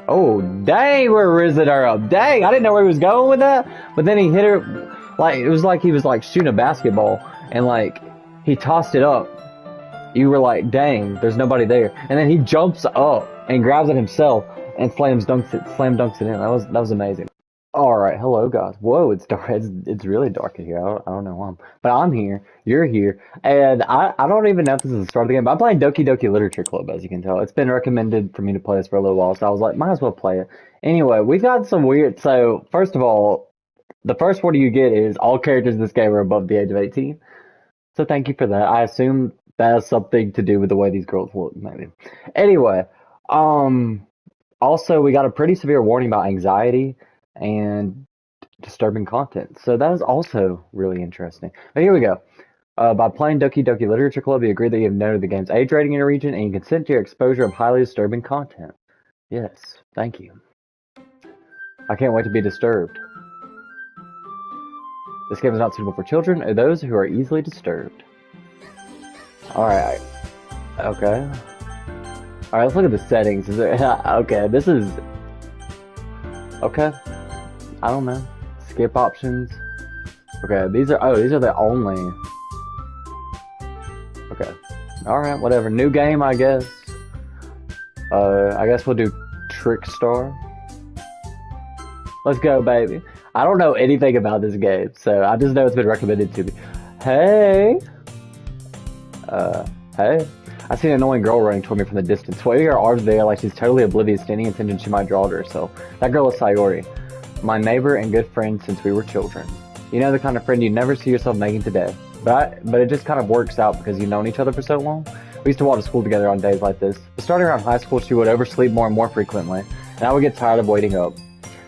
Oh, dang, we're rizzing her up. Dang, I didn't know where he was going with that. But then he hit her, like, it was like he was, like, shooting a basketball. And, like, he tossed it up. You were like, dang, there's nobody there. And then he jumps up and grabs it himself and slam dunks it in. That was amazing. Alright, hello guys. Whoa, it's dark. It's really dark in here. I don't know why. But I'm here. You're here. And I don't even know if this is the start of the game. But I'm playing Doki Doki Literature Club, as you can tell. It's been recommended for me to play this for a little while. So I was like, might as well play it. Anyway, we've got some weird. So, first of all, the first word you get is all characters in this game are above the age of 18. So thank you for that. I assume that has something to do with the way these girls look, maybe. Anyway, also we got a pretty severe warning about anxiety and disturbing content. So that is also really interesting. But here we go. By playing Doki Doki Literature Club, you agree that you have noted the game's age rating in your region and you consent to your exposure of highly disturbing content. Yes, thank you. I can't wait to be disturbed. This game is not suitable for children or those who are easily disturbed. Alright. Okay. Alright, let's look at the settings. Okay, this is... Okay. I don't know. Skip options. Okay, these are the only... Okay. Alright, whatever. New game, I guess. I guess we'll do Trickstar. Let's go, baby. I don't know anything about this game, so I just know it's been recommended to me. Hey! Hey. I see an annoying girl running toward me from the distance, waving her arms there like she's totally oblivious to any intention she might draw to herself. That girl is Sayori, my neighbor and good friend since we were children. You know, the kind of friend you never see yourself making today. But it just kind of works out because you've known each other for so long. We used to walk to school together on days like this. But starting around high school, she would oversleep more and more frequently, and I would get tired of waiting up.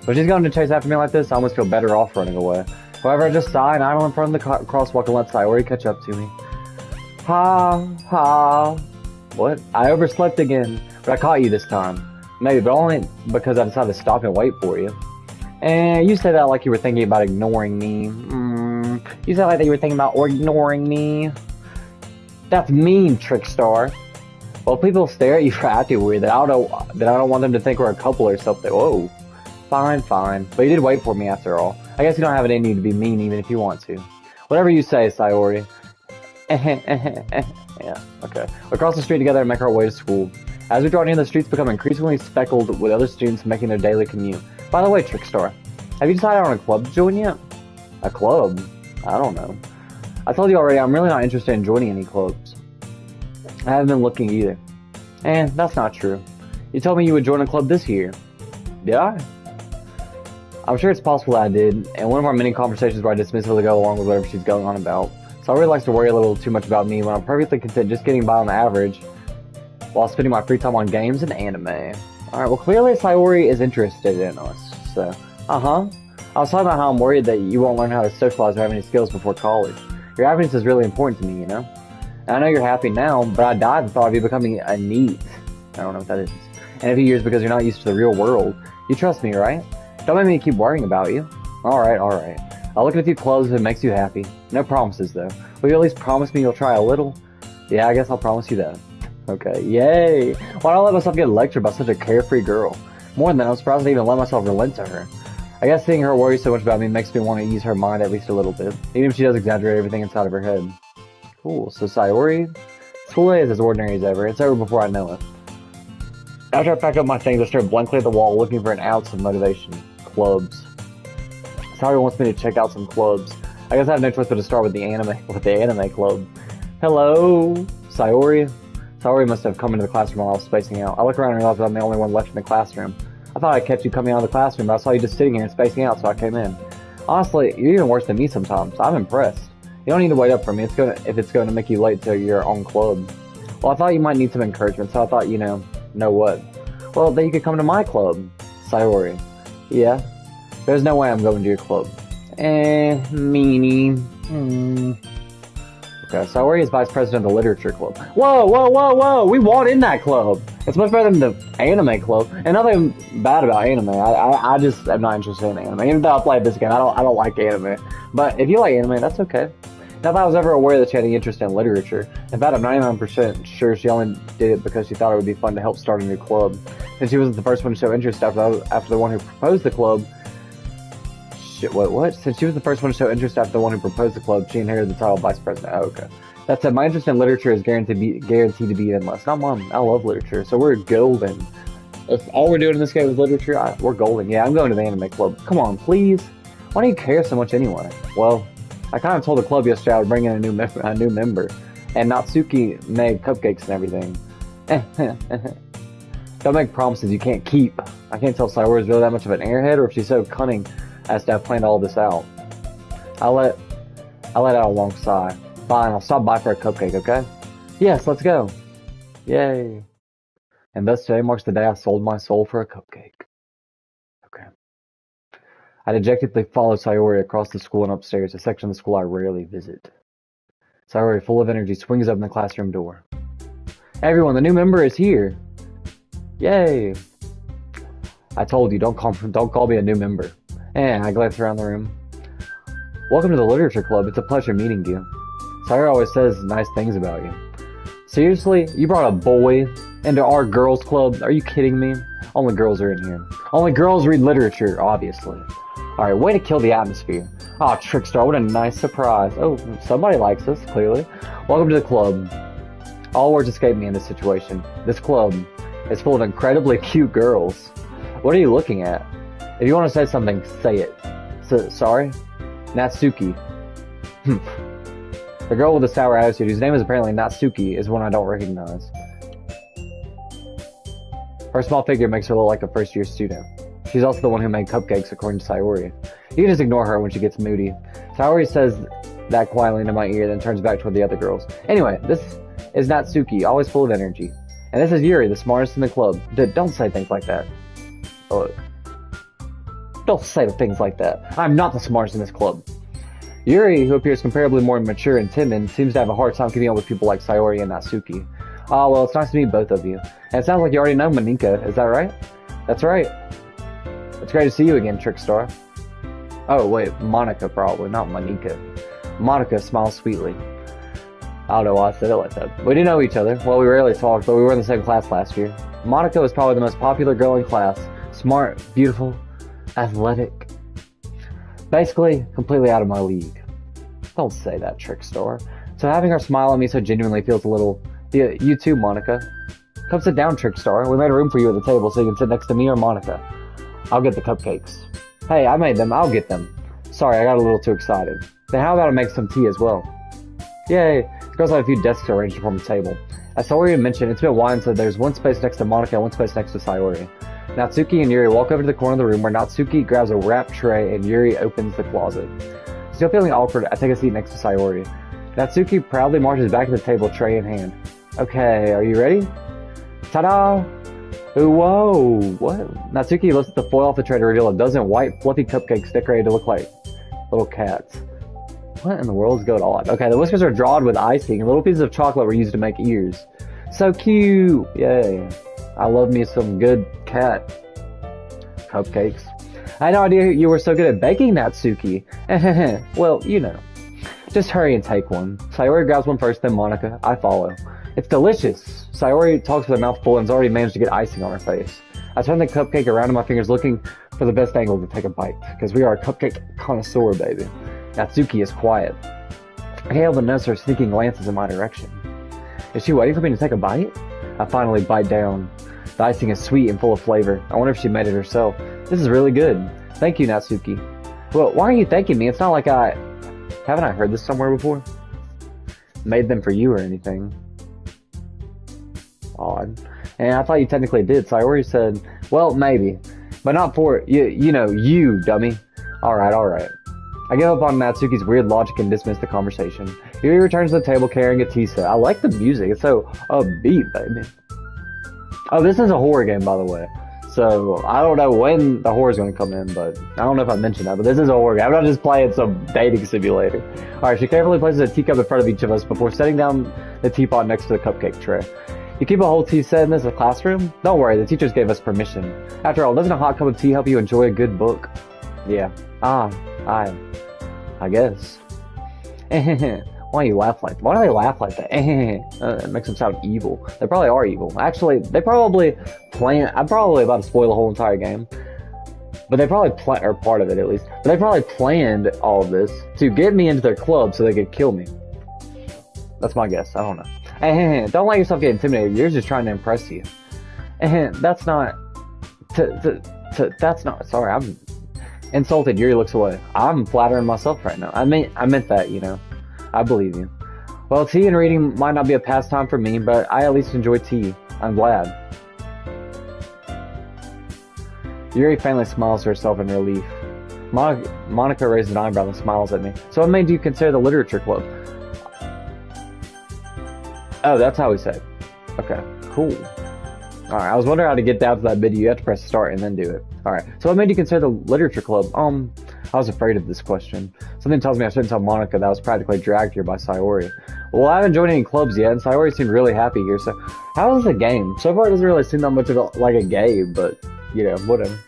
When she's going to chase after me like this, I almost feel better off running away. However, I just sigh and idle in front of the crosswalk and let Sayori catch up to me. Ha, ha. What? I overslept again, but I caught you this time. Maybe, but only because I decided to stop and wait for you. And you said that like you were thinking about ignoring me. You said like that you were thinking about ignoring me. That's mean, Trickstar. Well, people stare at you for acting weird, I don't want them to think we're a couple or something. Whoa. Fine, fine. But you did wait for me after all. I guess you don't have it in you to be mean even if you want to. Whatever you say, Sayori. Yeah, okay. We cross the street together and make our way to school. As we draw near, the streets become increasingly speckled with other students making their daily commute. By the way, Trickstar, have you decided on a club to join yet? A club? I don't know. I told you already, I'm really not interested in joining any clubs. I haven't been looking either. That's not true. You told me you would join a club this year. Did I? I'm sure it's possible that I did, and one of our many conversations where I dismissively go along with whatever she's going on about. Sayori likes to worry a little too much about me when I'm perfectly content just getting by on the average while spending my free time on games and anime. Alright, well clearly Sayori is interested in us, so, I was talking about how I'm worried that you won't learn how to socialize or have any skills before college. Your happiness is really important to me, you know? And I know you're happy now, but I died and thought of you becoming a NEET. I don't know what that is. In a few years because you're not used to the real world. You trust me, right? Don't make me keep worrying about you. Alright. I'll look at a few clothes if it makes you happy. No promises, though. Will you at least promise me you'll try a little? Yeah, I guess I'll promise you that. Okay, yay! Why don't I let myself get lectured by such a carefree girl? More than that, I'm surprised I even let myself relent to her. I guess seeing her worry so much about me makes me want to ease her mind at least a little bit. Even if she does exaggerate everything inside of her head. Cool, so Sayori? School day is as ordinary as ever. It's over before I know it. After I pack up my things, I stare blankly at the wall looking for an ounce of motivation. Clubs. Sayori wants me to check out some clubs. I guess I have no choice but to start with the anime club. Hello, Sayori. Sayori must have come into the classroom while I was spacing out. I look around and realize that I'm the only one left in the classroom. I thought I'd catch you coming out of the classroom, but I saw you just sitting here and spacing out, so I came in. Honestly, you're even worse than me sometimes. I'm impressed. You don't need to wait up for me if it's going to make you late to your own club. Well, I thought you might need some encouragement, so I thought, know what? Well, then you could come to my club. Sayori. Yeah? There's no way I'm going to your club. Meanie. Okay, Sayori is vice president of the Literature Club. Whoa! We want in that club! It's much better than the anime club. And nothing bad about anime. I just am not interested in anime. Even though I played this game, I don't like anime. But if you like anime, that's okay. Not that I was ever aware that she had any interest in literature. In fact, I'm 99% sure she only did it because she thought it would be fun to help start a new club. Since she wasn't the first one to show interest after the one who proposed the club. Shit, what? Since she was the first one to show interest after the one who proposed the club, she inherited the title of vice president. Oh, okay. That said, my interest in literature is guaranteed to be endless. Not mom. I love literature, so we're golden. If all we're doing in this game is literature, we're golden. Yeah, I'm going to the anime club. Come on, please. Why do you care so much anyway? Well, I kind of told the club yesterday I would bring in a new member, and Natsuki made cupcakes and everything. Don't make promises you can't keep. I can't tell if Sayori is really that much of an airhead or if she's so cunning as to have planned all this out. I let out a long sigh. Fine, I'll stop by for a cupcake, okay? Yes, let's go. Yay. And thus today marks the day I sold my soul for a cupcake. Okay. I dejectedly followed Sayori across the school and upstairs, a section of the school I rarely visit. Sayori, full of energy, swings open the classroom door. Everyone, the new member is here. Yay. I told you, don't call me a new member. And I glanced around the room. Welcome to the Literature Club. It's a pleasure meeting you. Sayori always says nice things about you. Seriously? You brought a boy into our girls' club? Are you kidding me? Only girls are in here. Only girls read literature, obviously. Alright, way to kill the atmosphere. Ah, Trickstar, what a nice surprise. Oh, somebody likes us, clearly. Welcome to the club. All words escape me in this situation. This club is full of incredibly cute girls. What are you looking at? If you want to say something, say it. Sorry? Natsuki. The girl with the sour attitude, whose name is apparently Natsuki, is one I don't recognize. Her small figure makes her look like a first-year student. She's also the one who made cupcakes, according to Sayori. You can just ignore her when she gets moody. Sayori says that quietly into my ear, then turns back toward the other girls. Anyway, this is Natsuki, always full of energy. And this is Yuri, the smartest in the club. Don't say things like that. Look. Don't say things like that. I'm not the smartest in this club. Yuri, who appears comparably more mature and timid, seems to have a hard time keeping up with people like Sayori and Natsuki. Ah, well, it's nice to meet both of you. And it sounds like you already know Monika, is that right? That's right. It's great to see you again, Trickstar. Oh, wait, Monica probably, not Monika. Monica smiles sweetly. I don't know why I said it like that. We do know each other. Well, we rarely talked, but we were in the same class last year. Monica was probably the most popular girl in class. Smart, beautiful, athletic. Basically, completely out of my league. Don't say that, Trickstar. So having her smile at me so genuinely feels a little... Yeah, you too, Monica. Come sit down, Trickstar. We made a room for you at the table so you can sit next to me or Monica. I'll get the cupcakes. Hey, I made them. I'll get them. Sorry, I got a little too excited. Then how about I make some tea as well? Yay. The girls have a few desks arranged from the table. As Sayori mentioned, it's been a while, so there's one space next to Monica and one space next to Sayori. Natsuki and Yuri walk over to the corner of the room where Natsuki grabs a wrapped tray and Yuri opens the closet. Still feeling awkward, I take a seat next to Sayori. Natsuki proudly marches back to the table, tray in hand. Okay, are you ready? Ta-da! Ooh, whoa! What? Natsuki lifts the foil off the tray to reveal a dozen white, fluffy cupcakes decorated to look like little cats. What in the world is going on? Okay, the whiskers are drawn with icing, and little pieces of chocolate were used to make ears. So cute! Yay. I love me some good cat cupcakes. I had no idea you were so good at baking, Natsuki. Well, you know. Just hurry and take one. Sayori grabs one first, then Monica. I follow. It's delicious. Sayori talks with her mouth full and has already managed to get icing on her face. I turn the cupcake around in my fingers, looking for the best angle to take a bite, because we are a cupcake connoisseur, baby. Natsuki is quiet. I can't help but notice her sneaking glances in my direction. Is she waiting for me to take a bite? I finally bite down. The icing is sweet and full of flavor. I wonder if she made it herself. This is really good. Thank you, Natsuki. Well, why are you thanking me? It's not like haven't I heard this somewhere before? Made them for you or anything. Odd. And I thought you technically did. Sayori said, well, maybe. But not for, you know, you, dummy. Alright. I give up on Natsuki's weird logic and dismiss the conversation. Yuri returns to the table carrying a tea set. I like the music. It's so upbeat, baby. Oh, this is a horror game, by the way. So, I don't know when the horror is going to come in, but I don't know if I mentioned that, but this is a horror game. I'm not just playing some dating simulator. Alright, she carefully places a teacup in front of each of us before setting down the teapot next to the cupcake tray. You keep a whole tea set in this classroom? Don't worry, the teachers gave us permission. After all, doesn't a hot cup of tea help you enjoy a good book? Yeah. I guess. Why do you laugh like that? Why do they laugh like that? It makes them sound evil. They probably are evil. Actually, they probably plan. I'm probably about to spoil the whole entire game. But they probably or part of it at least. But they probably planned all of this to get me into their club so they could kill me. That's my guess. I don't know. Don't let yourself get intimidated. You're just trying to impress you. That's not. That's not. Sorry, I'm insulted. Yuri looks away. I'm flattering myself right now. I meant that, you know. I believe you. Well, tea and reading might not be a pastime for me, but I at least enjoy tea. I'm glad. Yuri faintly smiles to herself in relief. Monica raises an eyebrow and smiles at me. So what made you consider the literature club? Oh, that's how we say it. Okay, cool. Alright, I was wondering how to get down to that video. You have to press start and then do it. Alright, so what made you consider the literature club? I was afraid of this question. Something tells me I shouldn't tell Monica that I was practically dragged here by Sayori. Well, I haven't joined any clubs yet, and Sayori seemed really happy here, so how is the game? So far it doesn't really seem that much of like a game, but, you know, whatever.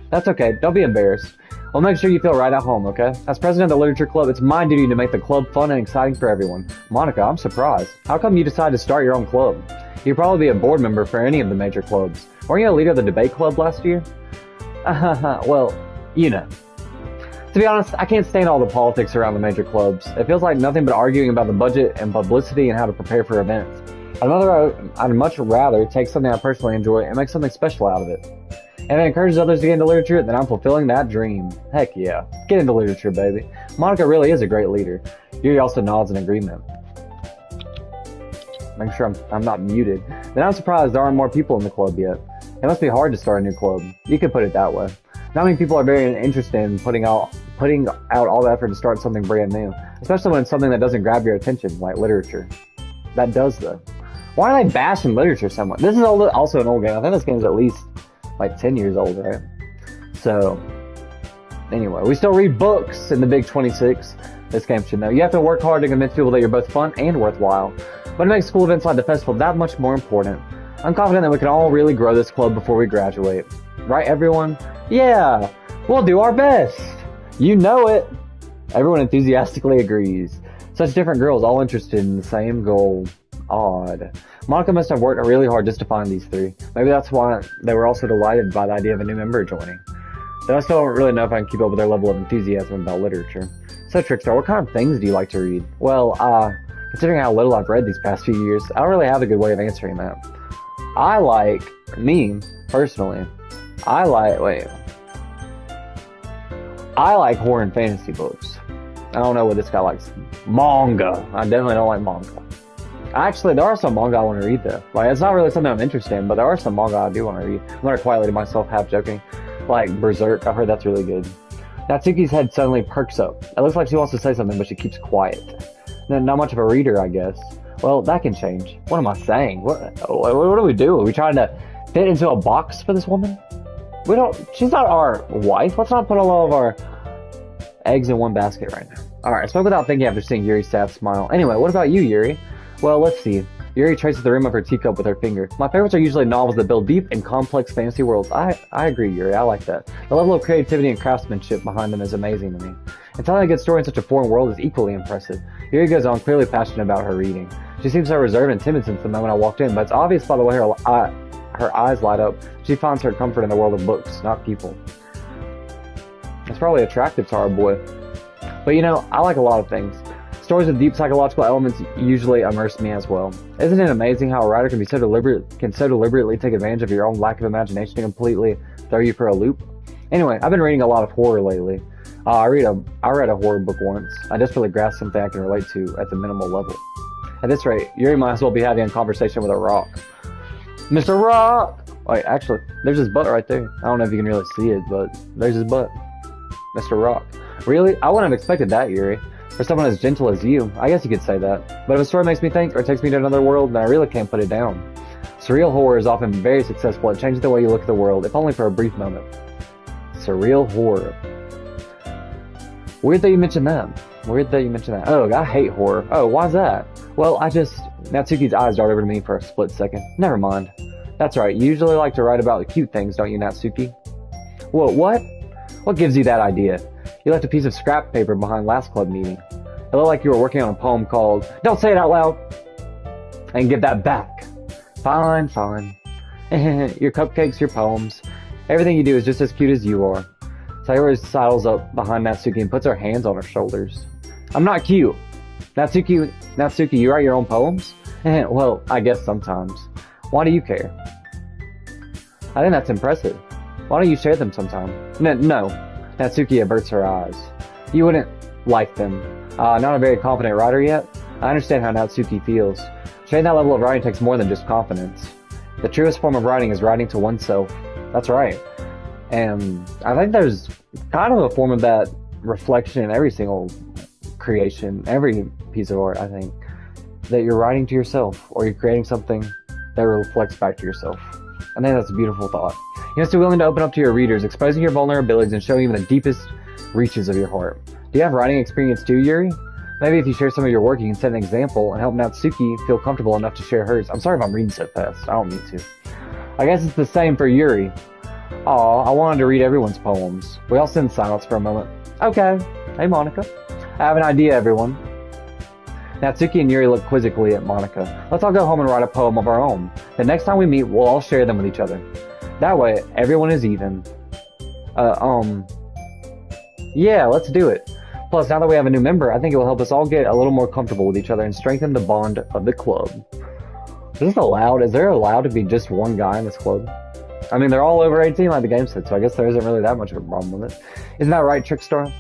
That's okay, don't be embarrassed. I'll make sure you feel right at home, okay? As president of the literature club, it's my duty to make the club fun and exciting for everyone. Monica, I'm surprised. How come you decided to start your own club? You'd probably be a board member for any of the major clubs. Weren't you a leader of the debate club last year? Well, you know. To be honest, I can't stand all the politics around the major clubs. It feels like nothing but arguing about the budget and publicity and how to prepare for events. I'd much rather take something I personally enjoy and make something special out of it. And if it encourages others to get into literature, then I'm fulfilling that dream. Heck yeah. Get into literature, baby. Monica really is a great leader. Yuri also nods in agreement. Make sure I'm not muted. Then I'm surprised there aren't more people in the club yet. It must be hard to start a new club. You could put it that way. Not many people are very interested in putting out all the effort to start something brand new, especially when it's something that doesn't grab your attention, like literature. That does, though. Why are they bashing literature so much? This is also an old game. I think this game's at least like 10 years old, right? So, anyway, we still read books in the Big 26. This game should know. You have to work hard to convince people that you're both fun and worthwhile. But it makes school events like the festival that much more important. I'm confident that we can all really grow this club before we graduate. Right, everyone? Yeah, we'll do our best. You know it. Everyone enthusiastically agrees. Such different girls, all interested in the same goal. Odd. Monica must have worked really hard just to find these three. Maybe that's why they were also delighted by the idea of a new member joining. Though I still don't really know if I can keep up with their level of enthusiasm about literature. So, Trickstar, what kind of things do you like to read? Well, considering how little I've read these past few years, I don't really have a good way of answering that. Personally, I like horror and fantasy books. I don't know what this guy likes. Manga. I definitely don't like manga. Actually, there are some manga I want to read, though. Like, it's not really something I'm interested in, but there are some manga I do want to read. I'm going to quietly to myself, half joking. Like Berserk. I've heard that's really good. Natsuki's head suddenly perks up. It looks like she wants to say something, but she keeps quiet. Not much of a reader, I guess. Well, that can change. What am I saying? What do we do? Are we trying to fit into a box for this woman? She's not our wife. Let's not put all of our eggs in one basket right now. Alright, I spoke without thinking after seeing Yuri's sad smile. Anyway, what about you, Yuri? Well, let's see. Yuri traces the rim of her teacup with her finger. My favorites are usually novels that build deep and complex fantasy worlds. I agree, Yuri. I like that. The level of creativity and craftsmanship behind them is amazing to me. And telling a good story in such a foreign world is equally impressive. Yuri goes on, clearly passionate about her reading. She seems so reserved and timid since the moment I walked in, but it's obvious by the way her eyes light up. She finds her comfort in the world of books, not people. It's probably attractive to our boy. But you know, I like a lot of things. Stories with deep psychological elements usually immerse me as well. Isn't it amazing how a writer can so deliberately take advantage of your own lack of imagination to completely throw you for a loop? Anyway, I've been reading a lot of horror lately. I read a horror book once. I desperately grasped something I can relate to at the minimal level. At this rate, Yuri might as well be having a conversation with a rock. Mr. Rock! Wait, actually, there's his butt right there. I don't know if you can really see it, but there's his butt. Mr. Rock. Really? I wouldn't have expected that, Yuri. For someone as gentle as you, I guess you could say that. But if a story makes me think or takes me to another world, then I really can't put it down. Surreal horror is often very successful at changing the way you look at the world, if only for a brief moment. Surreal horror. Weird that you mentioned that. Oh, I hate horror. Oh, why's that? Well, Natsuki's eyes dart over to me for a split second. Never mind. That's right, you usually like to write about the cute things, don't you, Natsuki? Whoa, what? What gives you that idea? You left a piece of scrap paper behind last club meeting. It looked like you were working on a poem called "Don't Say It Out Loud," and give that back. Fine, fine. Your cupcakes, your poems, everything you do is just as cute as you are. Sayori sidles up behind Natsuki and puts her hands on her shoulders. I'm not cute. Natsuki, you write your own poems? Well, I guess sometimes. Why do you care? I think that's impressive. Why don't you share them sometime? No. Natsuki averts her eyes. You wouldn't like them. Not a very confident writer yet? I understand how Natsuki feels. Sharing that level of writing takes more than just confidence. The truest form of writing is writing to oneself. That's right. And I think there's kind of a form of that reflection in every single creation, every piece of art, I think. That you're writing to yourself, or you're creating something that reflects back to yourself. I think that's a beautiful thought. You must be willing to open up to your readers, exposing your vulnerabilities and showing even the deepest reaches of your heart. Do you have writing experience too, Yuri? Maybe if you share some of your work, you can set an example and help Natsuki feel comfortable enough to share hers. I'm sorry if I'm reading so fast. I don't mean to. I guess it's the same for Yuri. Aw, I wanted to read everyone's poems. We all sit in silence for a moment. Okay. Hey, Monica. I have an idea, everyone. Natsuki and Yuri look quizzically at Monica. Let's all go home and write a poem of our own. The next time we meet, we'll all share them with each other. That way, everyone is even. Yeah, let's do it. Plus, now that we have a new member, I think it will help us all get a little more comfortable with each other and strengthen the bond of the club. Is this allowed? Is there allowed to be just one guy in this club? I mean, they're all over 18 like the game said, so I guess there isn't really that much of a problem with it. Isn't that right, Trickstar?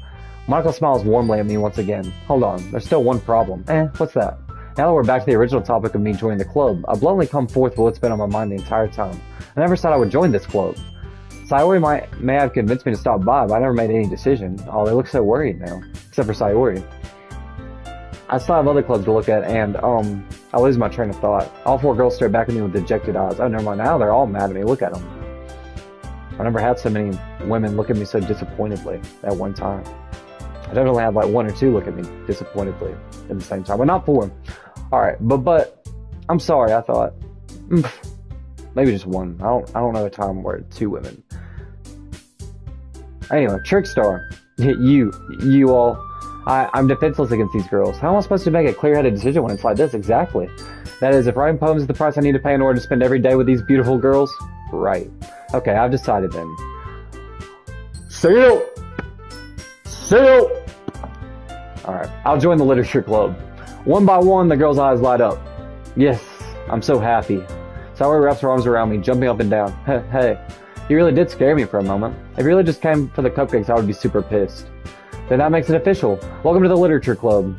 Monica smiles warmly at me once again. Hold on, there's still one problem. What's that? Now that we're back to the original topic of me joining the club, I've bluntly come forth with what's been on my mind the entire time. I never said I would join this club. Sayori may have convinced me to stop by, but I never made any decision. Oh, they look so worried now. Except for Sayori. I still have other clubs to look at, and, I lose my train of thought. All four girls stare back at me with dejected eyes. Oh, never mind, now they're all mad at me. Look at them. I never had so many women look at me so disappointedly at one time. I definitely had like one or two look at me disappointedly at the same time, but not four. Alright, but, I'm sorry, I thought. Maybe just one. I don't know a time where two women. Anyway, Trickstar. You all. I'm defenseless against these girls. How am I supposed to make a clear-headed decision when it's like this? Exactly. That is, if writing poems is the price I need to pay in order to spend every day with these beautiful girls? Right. Okay, I've decided then. Sail! Alright, I'll join the literature club. One by one, the girl's eyes light up. Yes, I'm so happy. Sayori wraps her arms around me, jumping up and down. Hey, you really did scare me for a moment. If you really just came for the cupcakes, I would be super pissed. Then that makes it official. Welcome to the literature club.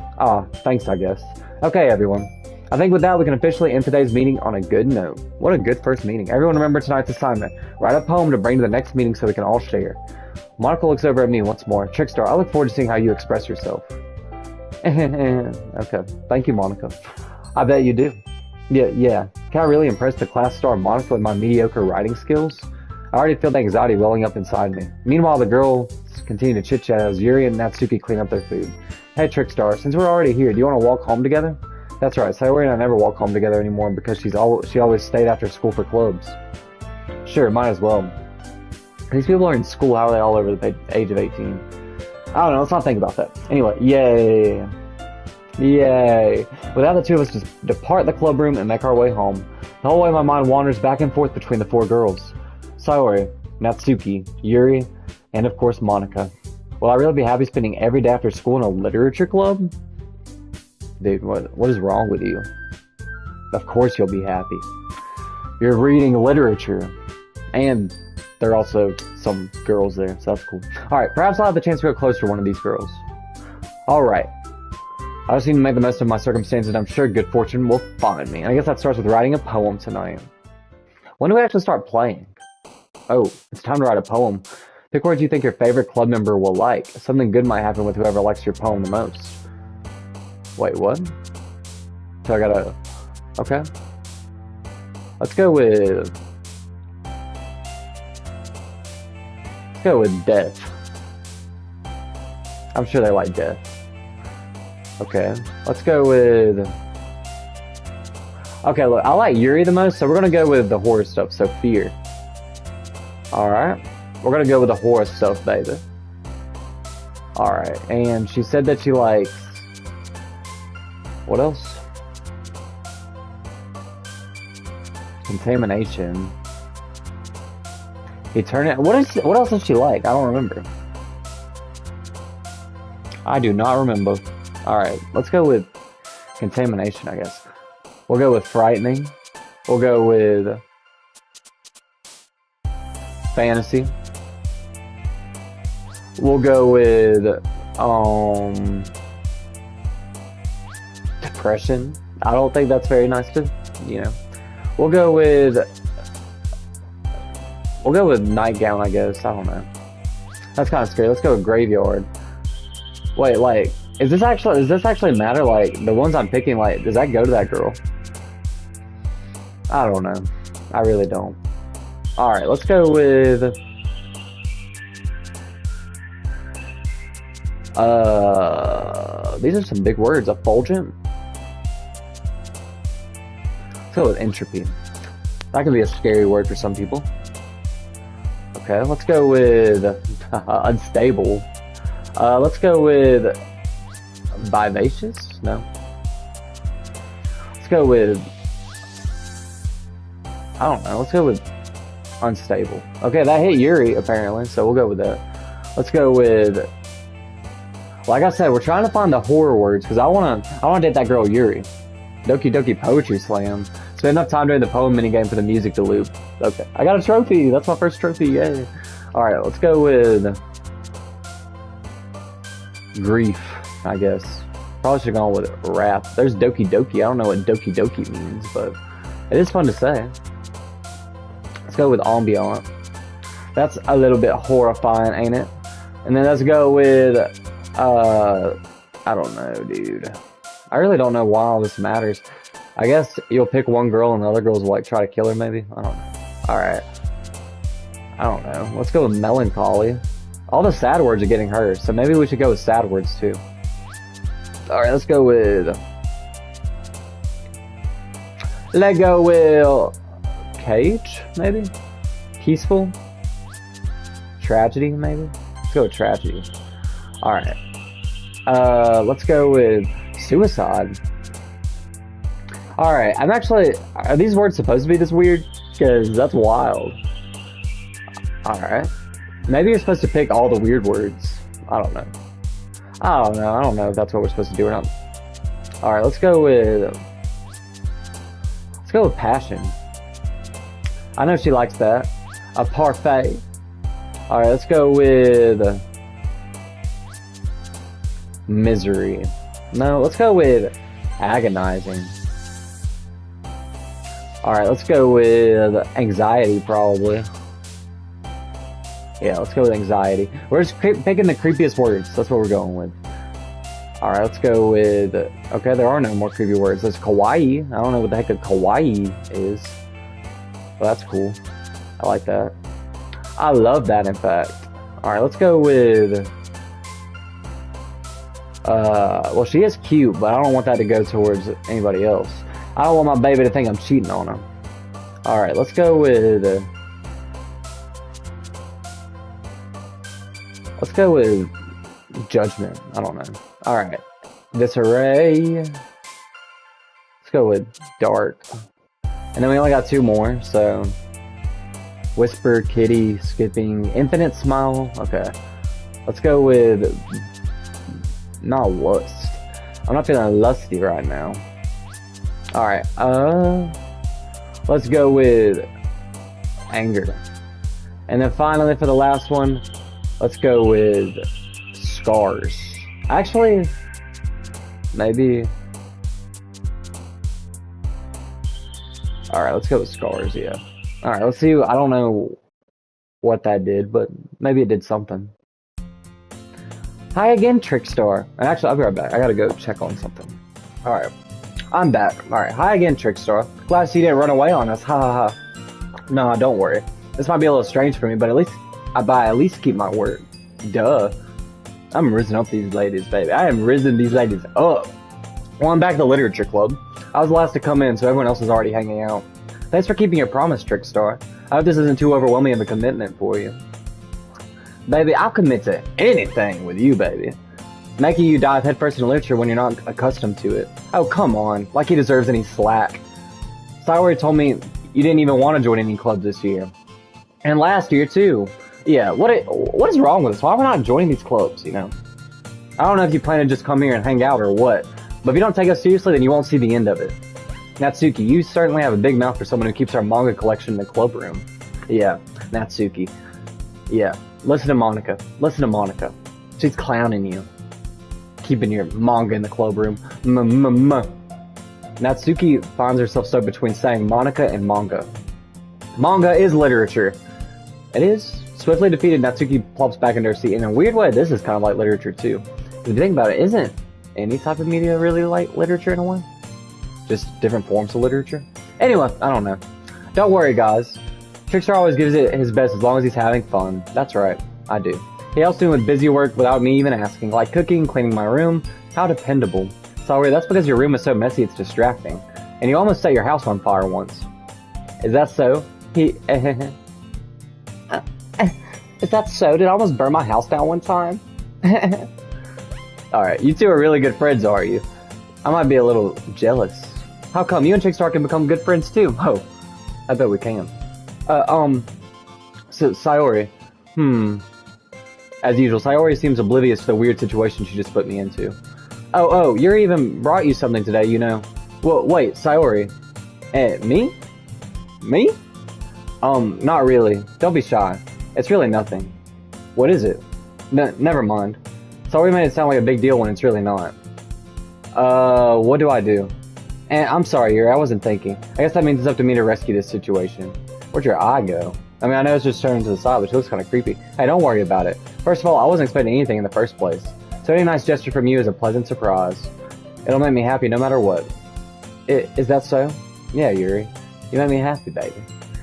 Thanks, I guess. Okay, everyone. I think with that, we can officially end today's meeting on a good note. What a good first meeting. Everyone remember tonight's assignment. Write a poem to bring to the next meeting so we can all share. Monica looks over at me once more. Trickstar, I look forward to seeing how you express yourself. Okay. Thank you, Monica. I bet you do. Yeah. Can I really impress the class star Monica with my mediocre writing skills? I already feel the anxiety welling up inside me. Meanwhile, the girls continue to chit-chat as Yuri and Natsuki clean up their food. Hey, Trickstar, since we're already here, do you want to walk home together? That's right, Sayori and I never walk home together anymore because she always stayed after school for clubs. Sure, might as well. These people are in school, how are they all over the age of 18? I don't know, let's not think about that. Anyway, yay. Without the two of us just depart the club room and make our way home. The whole way my mind wanders back and forth between the four girls. Sayori, Natsuki, Yuri, and of course Monica. Will I really be happy spending every day after school in a literature club? Dude, what is wrong with you? Of course you'll be happy. You're reading literature. And there are also some girls there, so that's cool. Alright, perhaps I'll have the chance to go close to one of these girls. Alright. I just need to make the most of my circumstances, and I'm sure good fortune will find me. And I guess that starts with writing a poem tonight. When do we actually start playing? Oh, it's time to write a poem. Pick words you think your favorite club member will like. Something good might happen with whoever likes your poem the most. Wait, what? So I gotta... Okay. Let's go with death. I'm sure they like death. Okay, let's go with... Okay, look, I like Yuri the most, so we're gonna go with the horror stuff, so fear. Alright, we're gonna go with the horror stuff, baby. Alright, and she said that she likes What else? Contamination. Eternity. What else is she like? I don't remember. I do not remember. Alright, let's go with contamination, I guess. We'll go with frightening. We'll go with fantasy. We'll go with depression. I don't think that's very nice to, you know. We'll go with nightgown, I guess. I don't know. That's kind of scary. Let's go with graveyard. Wait, like, does this actually matter? Like, the ones I'm picking, like, does that go to that girl? I don't know. I really don't. Alright, let's go with these are some big words. Effulgent. Let's go with entropy. That could be a scary word for some people. Okay, let's go with unstable. Let's go with vivacious? No. Let's go with, I don't know, let's go with unstable. Okay, that hit Yuri, apparently, so we'll go with that. Let's go with, like I said, we're trying to find the horror words, because I wanna date that girl Yuri. Doki Doki Poetry Slam. Spend enough time during the poem minigame for the music to loop. Okay, I got a trophy! That's my first trophy, yay! Alright, let's go with grief, I guess. Probably should have gone with wrath. There's Doki Doki. I don't know what Doki Doki means, but it is fun to say. Let's go with ambient. That's a little bit horrifying, ain't it? And then let's go with, I don't know, dude. I really don't know why all this matters. I guess you'll pick one girl and the other girls will, like, try to kill her, maybe? I don't know. Alright. I don't know. Let's go with melancholy. All the sad words are getting hurt, so maybe we should go with sad words, too. Alright, let's go with... Let's go with... cage, maybe? Peaceful? Tragedy, maybe? Let's go with tragedy. Alright. Let's go with suicide. Alright, I'm actually... Are these words supposed to be this weird? Because that's wild. Alright. Maybe you're supposed to pick all the weird words. I don't know. I don't know if that's what we're supposed to do or not. Alright, let's go with... Let's go with passion. I know she likes that. A parfait. Alright, let's go with... misery. No, let's go with agonizing. Alright, let's go with anxiety, probably. Yeah, let's go with anxiety. We're just picking the creepiest words. That's what we're going with. Alright, let's go with... Okay, there are no more creepy words. There's kawaii. I don't know what the heck a kawaii is. Well, that's cool. I like that. I love that, in fact. Alright, let's go with... well, she is cute, but I don't want that to go towards anybody else. I don't want my baby to think I'm cheating on her. Alright, let's go with... let's go with judgment. I don't know. Alright. Disarray. Let's go with dark. And then we only got two more, so... Whisper, kitty, skipping, infinite smile. Okay. Let's go with... Not lust. I'm not feeling lusty right now. Alright, let's go with anger. And then finally for the last one, let's go with scars. Actually, maybe... Alright, let's go with scars, yeah. Alright, let's see. I don't know what that did, but maybe it did something. Hi again, Trickstar. And actually, I'll be right back. I gotta go check on something. Alright. I'm back. Alright, hi again, Trickstar. Glad to see you didn't run away on us. Ha ha ha. No, don't worry. This might be a little strange for me, but at least keep my word. Duh. I'm rizzing up these ladies, baby. I am rizzing these ladies up. Well, I'm back at the Literature Club. I was the last to come in, so everyone else was already hanging out. Thanks for keeping your promise, Trickstar. I hope this isn't too overwhelming of a commitment for you. Baby, I'll commit to anything with you, baby. making you dive headfirst into literature when you're not accustomed to it. Oh, come on. Like he deserves any slack. Sayori told me you didn't even want to join any clubs this year. And last year, too. Yeah, what is wrong with us? Why are we not joining these clubs, you know? I don't know if you plan to just come here and hang out or what, but if you don't take us seriously, then you won't see the end of it. Natsuki, you certainly have a big mouth for someone who keeps our manga collection in the club room. Yeah, Natsuki. Yeah, listen to Monica. Listen to Monica. She's clowning you. Keeping your manga in the club room. Natsuki finds herself stuck between saying Monica and manga. Manga is literature. It is. Swiftly defeated, Natsuki plops back into her seat. In a weird way, this is kind of like literature too. If you think about it, isn't any type of media really like literature in a way? Just different forms of literature? Anyway, I don't know. Don't worry, guys. Trickstar always gives it his best as long as he's having fun. That's right, I do. He helps me with busy work without me even asking, like cooking, cleaning my room. How dependable. Sorry, that's because your room is so messy it's distracting. And you almost set your house on fire once. Is that so? Is that so? Did I almost burn my house down one time? Alright, you two are really good friends, are you? I might be a little jealous. How come? You and Trickstar can become good friends too? Oh, I bet we can. So, Sayori. As usual, Sayori seems oblivious to the weird situation she just put me into. Oh, Yuri even brought you something today, you know. Well, wait, Sayori. Me? Me? Not really. Don't be shy. It's really nothing. What is it? Never mind. Sayori made it sound like a big deal when it's really not. What do I do? And I'm sorry, Yuri, I wasn't thinking. I guess that means it's up to me to rescue this situation. Where'd your eye go? I mean, I know it's just turning to the side, which looks kind of creepy. Hey, don't worry about it. First of all, I wasn't expecting anything in the first place. So any nice gesture from you is a pleasant surprise. It'll make me happy no matter what. Is that so? Yeah, Yuri. You make me happy, baby.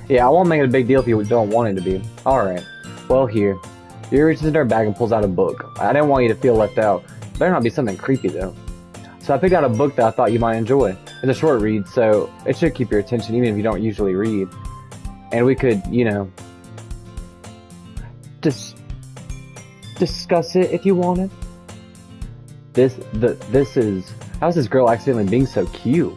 Yeah, I won't make it a big deal if you don't want it to be. Alright. Well, here. Yuri reaches into her bag and pulls out a book. I didn't want you to feel left out. It better not be something creepy, though. So I picked out a book that I thought you might enjoy. It's a short read, so it should keep your attention even if you don't usually read. And we could, you know, discuss it if you wanted. How's this girl accidentally being so cute?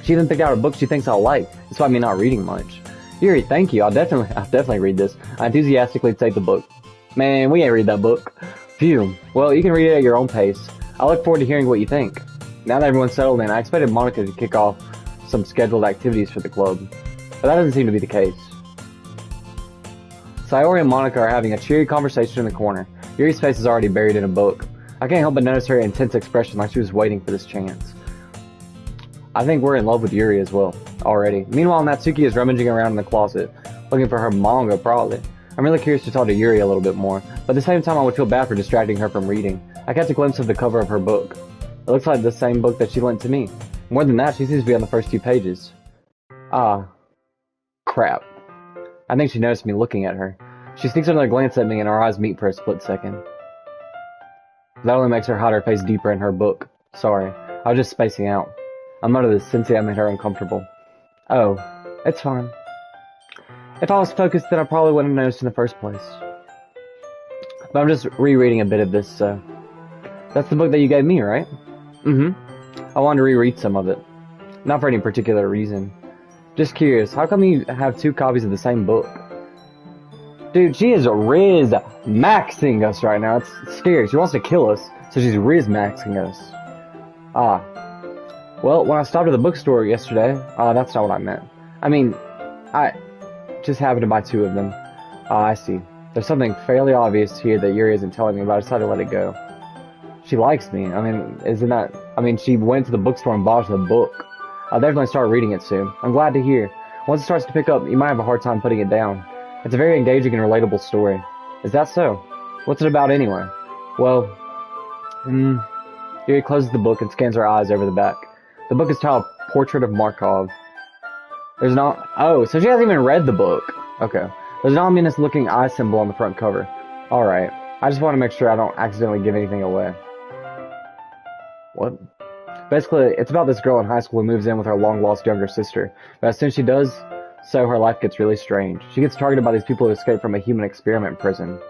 She even picked out a book she thinks I'll like, despite me not reading much. Yuri, thank you. I'll definitely read this. I enthusiastically take the book. Man, we ain't read that book. Phew. Well, you can read it at your own pace. I look forward to hearing what you think. Now that everyone's settled in, I expected Monica to kick off some scheduled activities for the club. But that doesn't seem to be the case. Sayori and Monica are having a cheery conversation in the corner. Yuri's face is already buried in a book. I can't help but notice her intense expression like she was waiting for this chance. I think we're in love with Yuri as well, already. Meanwhile, Natsuki is rummaging around in the closet, looking for her manga, probably. I'm really curious to talk to Yuri a little bit more, but at the same time I would feel bad for distracting her from reading. I catch a glimpse of the cover of her book. It looks like the same book that she lent to me. More than that, she seems to be on the first few pages. Ah. Crap. I think she noticed me looking at her. She sneaks another glance at me and our eyes meet for a split second. That only makes her hide her face deeper in her book. Sorry, I was just spacing out. I muttered this since I made her uncomfortable. Oh, it's fine. If I was focused, then I probably wouldn't have noticed in the first place. But I'm just rereading a bit of this, That's the book that you gave me, right? I wanted to reread some of it. Not for any particular reason. Just curious, how come you have two copies of the same book? Dude, she is Riz-maxing us right now. It's scary. She wants to kill us, so she's Riz-maxing us. Ah. Well, when I stopped at the bookstore yesterday, that's not what I meant. I mean, I just happened to buy two of them. I see. There's something fairly obvious here that Yuri isn't telling me, but I decided to let it go. She likes me. I mean, she went to the bookstore and bought the book. I'll definitely start reading it soon. I'm glad to hear. Once it starts to pick up, you might have a hard time putting it down. It's a very engaging and relatable story. Is that so? What's it about anyway? Well, Yuri closes the book and scans her eyes over the back. The book is titled Portrait of Markov. Oh, so she hasn't even read the book. Okay. There's an ominous looking eye symbol on the front cover. Alright. I just want to make sure I don't accidentally give anything away. What? Basically, it's about this girl in high school who moves in with her long-lost younger sister. But as soon as she does so, her life gets really strange. She gets targeted by these people who escape from a human experiment prison.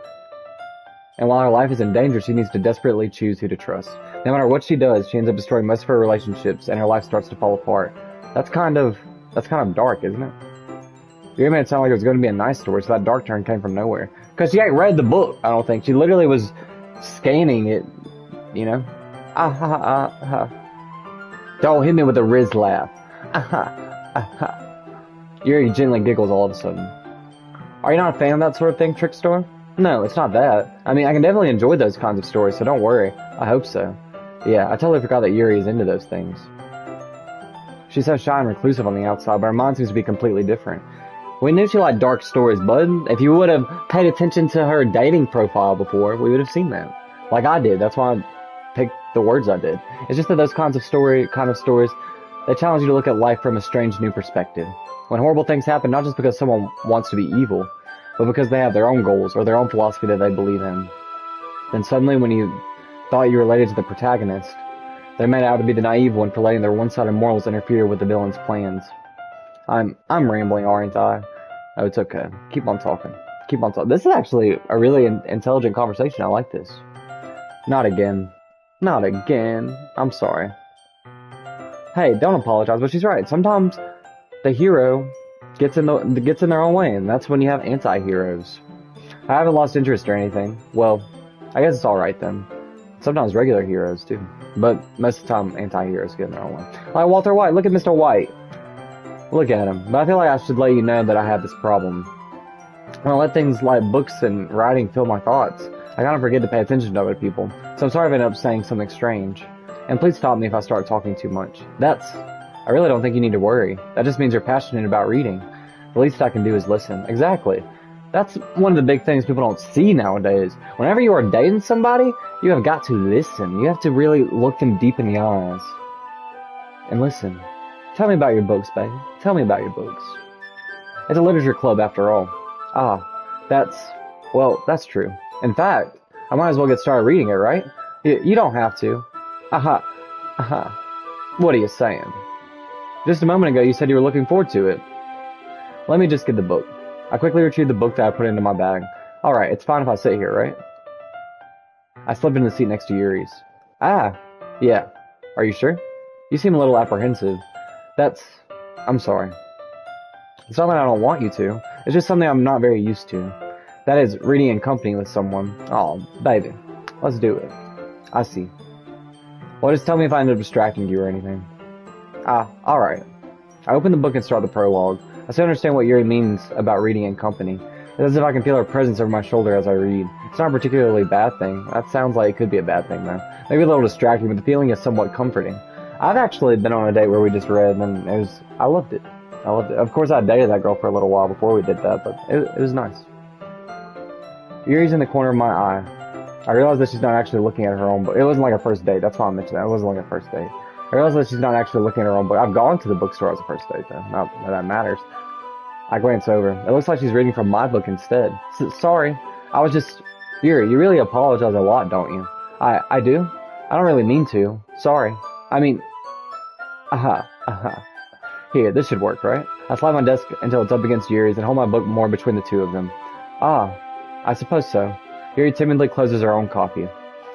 And while her life is in danger, she needs to desperately choose who to trust. No matter what she does, she ends up destroying most of her relationships, and her life starts to fall apart. That's kind of dark, isn't it? You made it sound like it was going to be a nice story, so that dark turn came from nowhere. Because she ain't read the book, I don't think. She literally was scanning it, you know? Ah ha ha ha. Don't hit me with a Riz laugh. Ah ha ah ha. Yuri gently giggles all of a sudden. Are you not a fan of that sort of thing, Trickstar? No, it's not that. I mean, I can definitely enjoy those kinds of stories, so don't worry. I hope so. Yeah, I totally forgot that Yuri is into those things. She's so shy and reclusive on the outside, but her mind seems to be completely different. We knew she liked dark stories, bud. If you would have paid attention to her dating profile before, we would have seen that. Like I did. That's why I picked the words I did. It's just that those kinds of stories, they challenge you to look at life from a strange new perspective. When horrible things happen, not just because someone wants to be evil, but because they have their own goals or their own philosophy that they believe in. Then suddenly, when you thought you related to the protagonist, they made out to be the naive one for letting their one-sided morals interfere with the villain's plans. I'm rambling, aren't I? Oh, it's okay. Keep on talking. Keep on talking. This is actually a really intelligent conversation. I like this. Not again. Not again. I'm sorry. Hey, don't apologize, but she's right. Sometimes the hero gets in their own way, and that's when you have anti-heroes. I haven't lost interest or anything. Well, I guess it's alright then. Sometimes regular heroes too. But most of the time anti-heroes get in their own way. Like Walter White, look at Mr. White. Look at him. But I feel like I should let you know that I have this problem. When I let things like books and writing fill my thoughts, I kind of forget to pay attention to other people. So I'm sorry if I end up saying something strange. And please stop me if I start talking too much. I really don't think you need to worry. That just means you're passionate about reading. The least I can do is listen. Exactly. That's one of the big things people don't see nowadays. Whenever you are dating somebody, you have got to listen. You have to really look them deep in the eyes. And listen. Tell me about your books, baby. Tell me about your books. It's a literature club after all. That's true. In fact, I might as well get started reading it, right? You don't have to. Aha. Aha. What are you saying? Just a moment ago you said you were looking forward to it. Let me just get the book. I quickly retrieved the book that I put into my bag. Alright, it's fine if I sit here, right? I slipped into the seat next to Yuri's. Yeah. Are you sure? You seem a little apprehensive. I'm sorry. It's not that I don't want you to. It's just something I'm not very used to. That is, reading in company with someone. Oh, baby. Let's do it. I see. Well, just tell me if I end up distracting you or anything. Alright. I open the book and start the prologue. I still understand what Yuri means about reading in company. It's as if I can feel her presence over my shoulder as I read. It's not a particularly bad thing. That sounds like it could be a bad thing, though. Maybe a little distracting, but the feeling is somewhat comforting. I've actually been on a date where we just read, and I loved it. I loved it. Of course, I dated that girl for a little while before we did that, but it was nice. Yuri's in the corner of my eye. I realized that she's not actually looking at her own book. It wasn't like a first date. That's why I mentioned that. It wasn't like a first date. I realized that she's not actually looking at her own book. I've gone to the bookstore as a first date, though. Not that that matters. I glance over. It looks like she's reading from my book instead. Sorry. I was just... Yuri, you really apologize a lot, don't you? I do? I don't really mean to. Sorry. I mean... Here, this should work, right? I slide my desk until it's up against Yuri's and hold my book more between the two of them. I suppose so. Yuri timidly closes her own copy.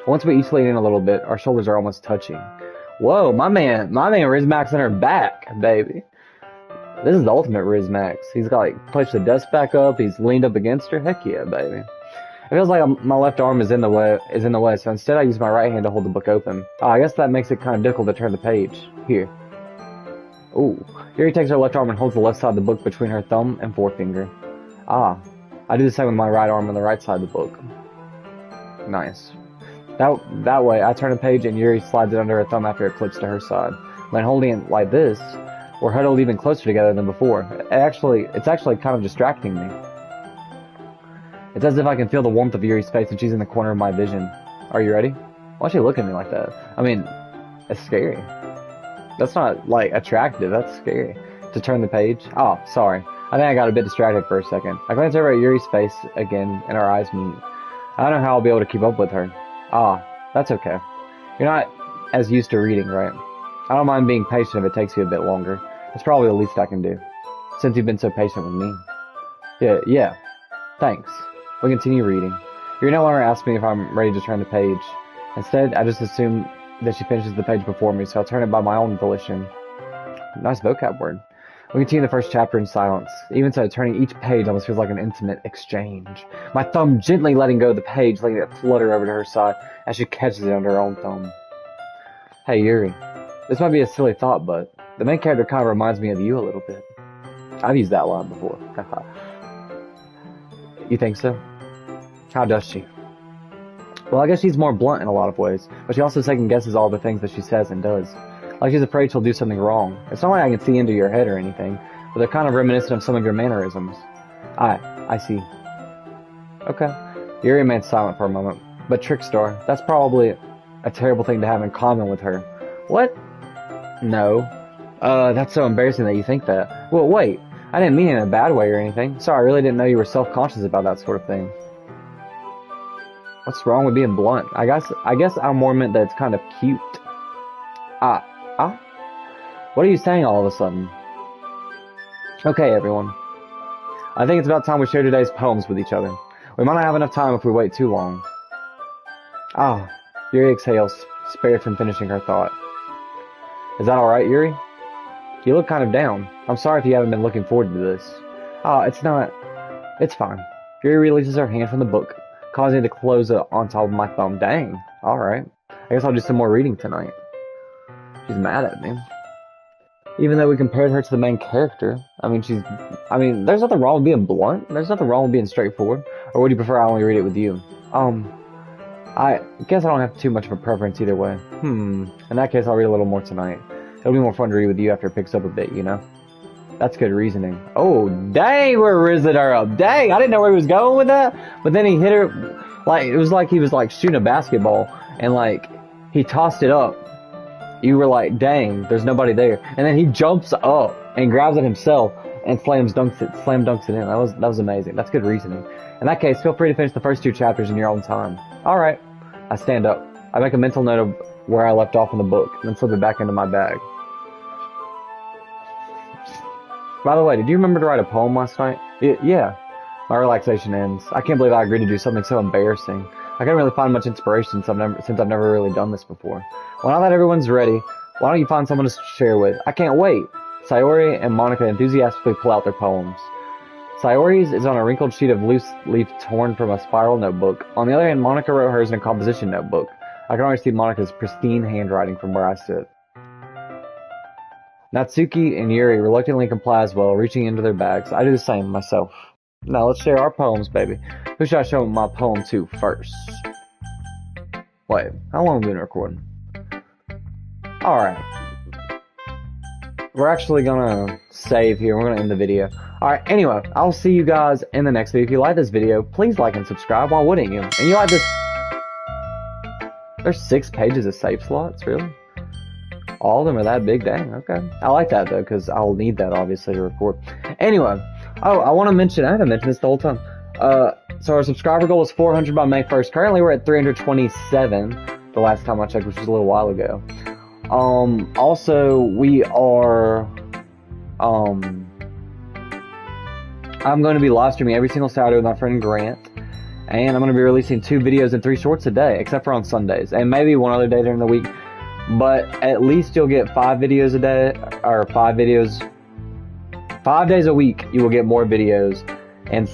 Once we each lean in a little bit, our shoulders are almost touching. Whoa, my man Rizmax in her back, baby. This is the ultimate Rizmax. He's got pushed the desk back up, he's leaned up against her. Heck yeah, baby. It feels like my left arm is in the way, so instead I use my right hand to hold the book open. I guess that makes it kind of difficult to turn the page. Here. Ooh. Yuri takes her left arm and holds the left side of the book between her thumb and forefinger. I do the same with my right arm on the right side of the book. Nice. That way, I turn a page and Yuri slides it under her thumb after it flips to her side. When holding it like this, we're huddled even closer together than before. It's actually kind of distracting me. It's as if I can feel the warmth of Yuri's face and she's in the corner of my vision. Are you ready? Why'd she look at me like that? I mean, it's scary. That's not, attractive. That's scary. To turn the page. Oh, sorry. I think I got a bit distracted for a second. I glance over at Yuri's face again, and our eyes meet. I don't know how I'll be able to keep up with her. That's okay. You're not as used to reading, right? I don't mind being patient if it takes you a bit longer. It's probably the least I can do. Since you've been so patient with me. Yeah. Thanks. We continue reading. Yuri no longer asks me if I'm ready to turn the page. Instead, I just assume that she finishes the page before me, so I'll turn it by my own volition. Nice vocab word. We continue the first chapter in silence. Even so, turning each page almost feels like an intimate exchange. My thumb gently letting go of the page, letting it flutter over to her side as she catches it under her own thumb. Hey, Yuri. This might be a silly thought, but the main character kind of reminds me of you a little bit. I've used that line before. You think so? How does she? Well, I guess she's more blunt in a lot of ways, but she also second guesses all the things that she says and does. Like she's afraid she'll do something wrong. It's not like I can see into your head or anything, but they're kind of reminiscent of some of your mannerisms. I see. Okay. Yuri remains silent for a moment. But Trickstar, that's probably a terrible thing to have in common with her. What? No. That's so embarrassing that you think that. Well, wait. I didn't mean it in a bad way or anything. Sorry, I really didn't know you were self-conscious about that sort of thing. What's wrong with being blunt? I guess I more meant that it's kind of cute. What are you saying all of a sudden? Okay, everyone. I think it's about time we share today's poems with each other. We might not have enough time if we wait too long. Yuri exhales, spared from finishing her thought. Is that alright, Yuri? You look kind of down. I'm sorry if you haven't been looking forward to this. It's not. It's fine. Yuri releases her hand from the book, causing it to close on top of my thumb. Dang. Alright. I guess I'll do some more reading tonight. She's mad at me. Even though we compared her to the main character. There's nothing wrong with being blunt. There's nothing wrong with being straightforward. Or would you prefer I only read it with you? I guess I don't have too much of a preference either way. In that case, I'll read a little more tonight. It'll be more fun to read with you after it picks up a bit, you know? That's good reasoning. Oh, dang, we're rizzing her up. Dang, I didn't know where he was going with that. But then he hit her, like, it was like he was, like, shooting a basketball. And, like, he tossed it up. You were like, dang, there's nobody there. And then he jumps up and grabs it himself and slam dunks it in. That was amazing. That's good reasoning. In that case, feel free to finish the first 2 chapters in your own time. Alright. I stand up. I make a mental note of where I left off in the book, and then slip it back into my bag. By the way, did you remember to write a poem last night? Yeah. My relaxation ends. I can't believe I agreed to do something so embarrassing. I couldn't really find much inspiration since I've never really done this before. Well, now that everyone's ready, why don't you find someone to share with? I can't wait. Sayori and Monica enthusiastically pull out their poems. Sayori's is on a wrinkled sheet of loose leaf torn from a spiral notebook. On the other hand, Monica wrote hers in a composition notebook. I can already see Monica's pristine handwriting from where I sit. Natsuki and Yuri reluctantly comply as well, reaching into their bags. I do the same myself. Now let's share our poems, baby. Who should I show my poem to first? Wait, how long have we been recording? Alright. We're actually gonna save here. We're gonna end the video. Alright, anyway, I'll see you guys in the next video. If you like this video, please like and subscribe. Why wouldn't you? And you like this... There's 6 pages of save slots, really? All of them are that big? Dang, okay. I like that, though, because I'll need that, obviously, to record. Anyway, I want to mention, I haven't mentioned this the whole time. So our subscriber goal is 400 by May 1st. Currently, we're at 327, the last time I checked, which was a little while ago. Also, we are, I'm going to be live streaming every single Saturday with my friend Grant. And I'm going to be releasing 2 videos and 3 shorts a day, except for on Sundays. And maybe one other day during the week. But at least you'll get 5 videos a day, or 5 videos, 5 days a week, you will get more videos. And,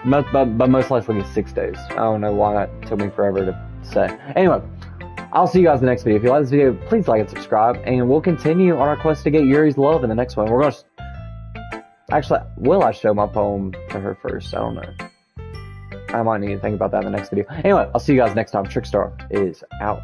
but most likely 6 days. I don't know why that took me forever to say. Anyway, I'll see you guys in the next video. If you like this video, please like and subscribe. And we'll continue on our quest to get Yuri's love in the next one. We're going to... Actually, will I show my poem to her first? I don't know. I might need to think about that in the next video. Anyway, I'll see you guys next time. Trickstar is out.